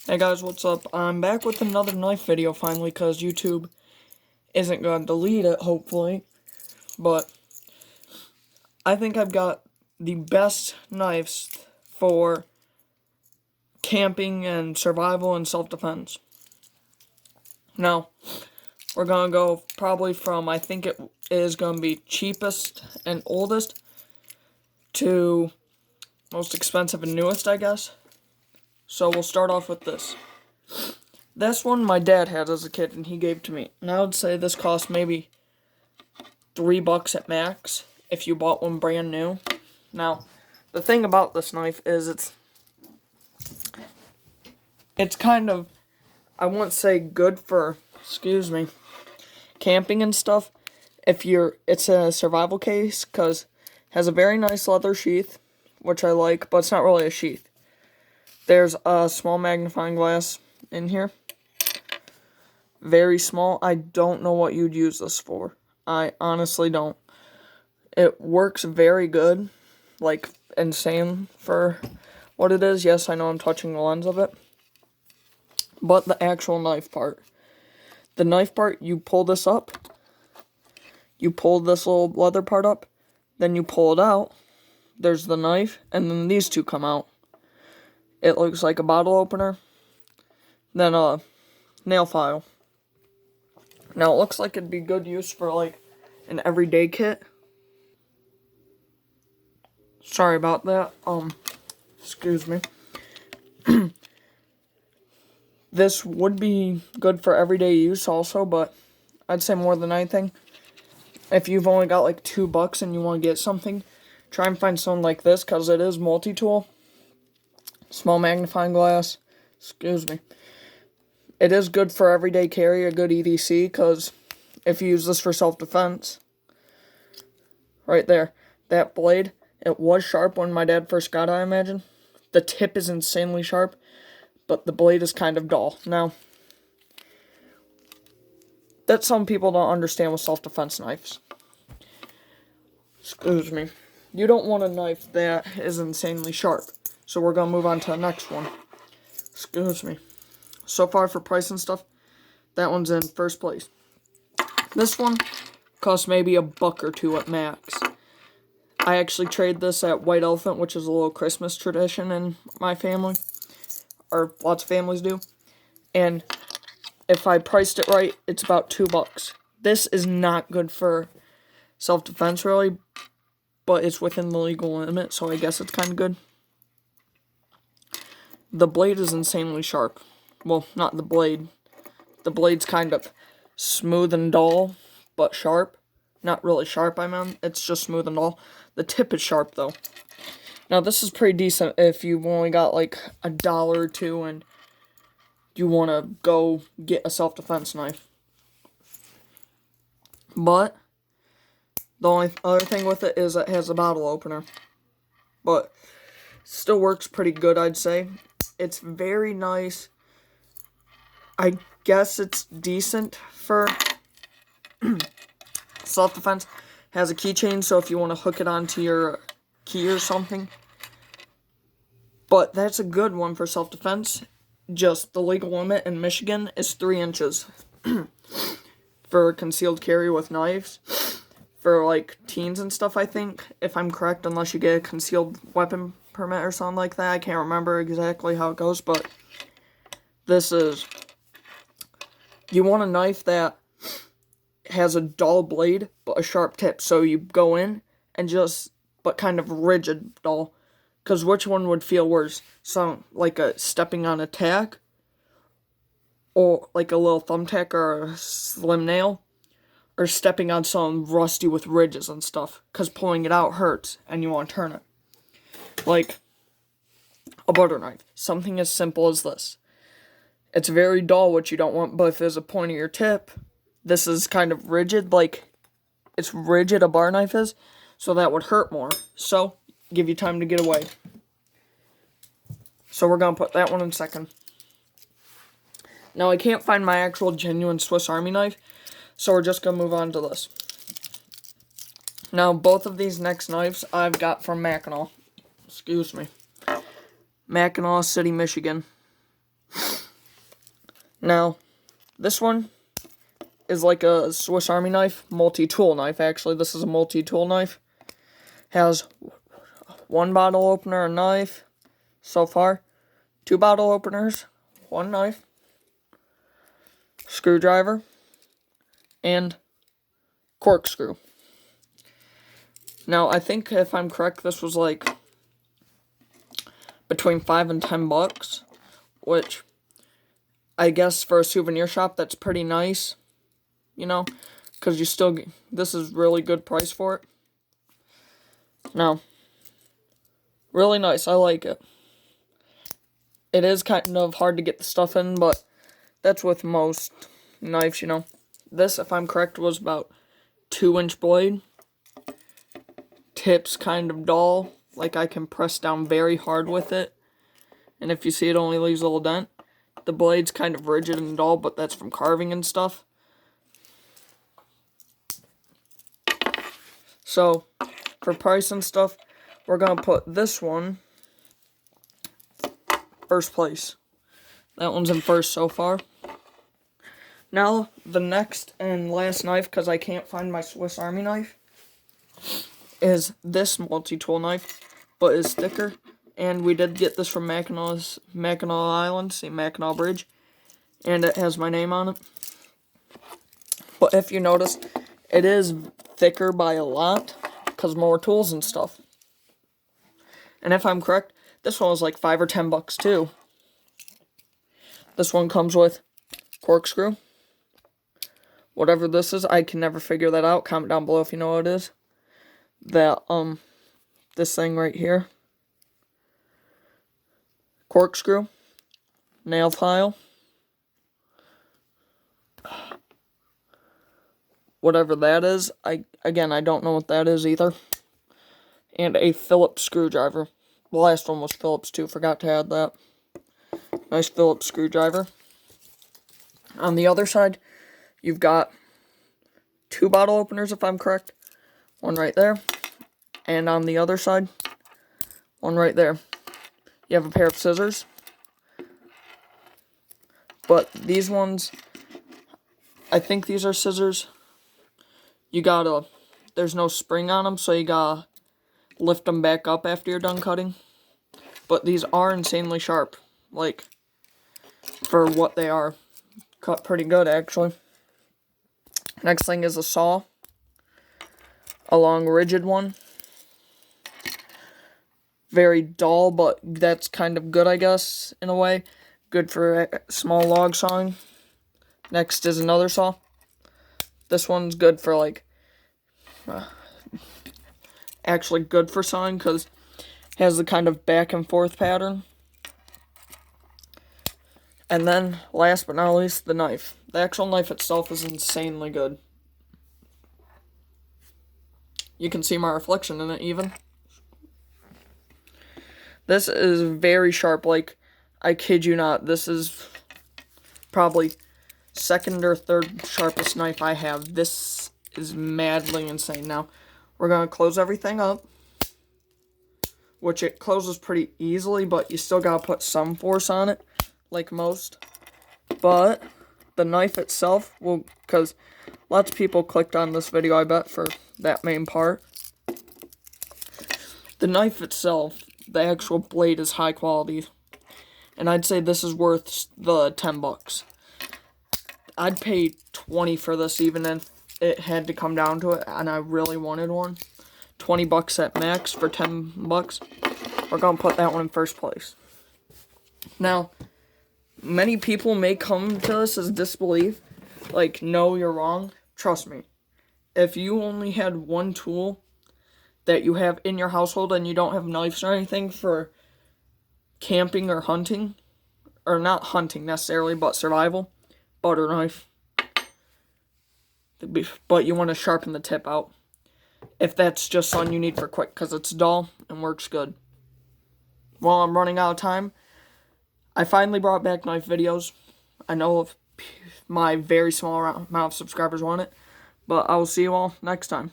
Hey guys, what's up? I'm back with another knife video finally because YouTube isn't going to delete it, hopefully. But I think I've got the best knives for camping and survival and self-defense. Now, we're going to go probably from, I think it is going to be cheapest and oldest to most expensive and newest, I guess. So we'll start off with this. This one my dad had as a kid and he gave to me. And I would say this cost maybe $3 at max if you bought one brand new. Now, the thing about this knife is it's kind of, I wouldn't say good for, camping and stuff. It's a survival case because it has a very nice leather sheath, which I like, but it's not really a sheath. There's a small magnifying glass in here. Very small. I don't know what you'd use this for. I honestly don't. It works very good. Like, insane for what it is. Yes, I know I'm touching the lens of it. But the actual knife part. The knife part, you pull this up. You pull this little leather part up. Then you pull it out. There's the knife. And then these two come out. It looks like a bottle opener. Then a nail file. Now, it looks like it'd be good use for, like, an everyday kit. Sorry about that. Excuse me. This would be good for everyday use also, but I'd say more than anything, if you've only got, like, $2 and you want to get something, try and find something like this, because it is multi-tool. Small magnifying glass. Excuse me. It is good for everyday carry, a good EDC, because if you use this for self-defense, right there, that blade, it was sharp when my dad first got it, I imagine. The tip is insanely sharp, but the blade is kind of dull. Now, that some people don't understand with self-defense knives. Excuse me. You don't want a knife that is insanely sharp, so we're going to move on to the next one. Excuse me. So far for price and stuff, that one's in first place. This one costs maybe $1 or $2 at max. I actually trade this at White Elephant, which is a little Christmas tradition in my family, or lots of families do. And if I priced it right, it's about $2. This is not good for self-defense really, but it's within the legal limit, so I guess it's kind of good. The blade is insanely sharp. Well, not the blade. The blade's kind of smooth and dull, but sharp. Not really sharp, I mean. It's just smooth and dull. The tip is sharp, though. Now, this is pretty decent if you've only got, like, $1 or $2 and you want to go get a self-defense knife. But the only other thing with it is it has a bottle opener. But still works pretty good, I'd say. It's very nice. I guess it's decent for self-defense. Has a keychain, so if you want to hook it onto your key or something. But that's a good one for self-defense. Just the legal limit in Michigan is 3 inches for concealed carry with knives. For, like, teens and stuff, I think, if I'm correct, unless you get a concealed weapon permit or something like that. I can't remember exactly how it goes, but this is... You want a knife that has a dull blade, but a sharp tip, so you go in and but kind of rigid dull. Because which one would feel worse? So, like stepping on a tack, or like a little thumbtack or a slim nail, or stepping on something rusty with ridges and stuff, because pulling it out hurts, and you want to turn it. Like a butter knife. Something as simple as this. It's very dull, which you don't want, but if there's a pointier tip, this is kind of rigid, like, it's rigid, a bar knife is, so that would hurt more. So, give you time to get away. So we're going to put that one in second. Now, I can't find my actual genuine Swiss Army knife, so we're just going to move on to this. Now, both of these next knives I've got from Mackinac. Excuse me. Mackinac City, Michigan. Now, this one is like a Swiss Army knife, multi-tool knife, actually. This is a multi-tool knife. Has one bottle opener, a knife, so far. 2 bottle openers, 1 knife, screwdriver, and corkscrew. Now, I think if I'm correct, this was like between $5 and $10, which I guess for a souvenir shop, that's pretty nice, you know, because you still, this is really good price for it. Now, really nice, I like it. It is kind of hard to get the stuff in, but that's with most knives, you know. This, if I'm correct, was about 2-inch blade. Tip's kind of dull, like I can press down very hard with it. And if you see, it only leaves a little dent. The blade's kind of rigid and dull, but that's from carving and stuff. So, for price and stuff, we're going to put this one first place. That one's in first so far. Now, the next and last knife, because I can't find my Swiss Army knife, is this multi-tool knife, but it's thicker. And we did get this from Mackinac Island, see Mackinac Bridge, and it has my name on it. But if you notice, it is thicker by a lot, because more tools and stuff. And if I'm correct, this one was like $5 or $10 too. This one comes with corkscrew. Whatever this is, I can never figure that out. Comment down below if you know what it is. That, this thing right here. Corkscrew. Nail file. Whatever that is. I don't know what that is either. And a Phillips screwdriver. The last one was Phillips too. Forgot to add that. Nice Phillips screwdriver. On the other side, you've got 2 bottle openers, if I'm correct. One right there. And on the other side, one right there. You have a pair of scissors. But these ones, I think these are scissors. You gotta, there's no spring on them, so you gotta lift them back up after you're done cutting. But these are insanely sharp. Like, for what they are. Cut pretty good, actually. Next thing is a saw. A long, rigid one. Very dull, but that's kind of good, I guess, in a way. Good for small log sawing. Next is another saw. This one's good for, like, actually good for sawing, because it has the kind of back and forth pattern. And then, last but not least, the knife. The actual knife itself is insanely good. You can see my reflection in it, even. This is very sharp, like, I kid you not, this is probably 2nd or 3rd sharpest knife I have. This is madly insane. Now, we're going to close everything up, which it closes pretty easily, but you still got to put some force on it, like most. But the knife itself will, because lots of people clicked on this video, I bet, for that main part. The knife itself, the actual blade is high quality, and I'd say this is worth the $10. I'd pay $20 for this, even if it had to come down to it, and I really wanted one. $20 at max for $10. We're gonna put that one in first place. Now, many people may come to this as disbelief, like, no, you're wrong. Trust me, if you only had one tool that you have in your household and you don't have knives or anything for camping or hunting, or not hunting necessarily, but survival, butter knife. But you want to sharpen the tip out. If that's just something you need for quick, because it's dull and works good. Well, I'm running out of time. I finally brought back knife videos. I know if my very small amount of subscribers want it, but I will see you all next time.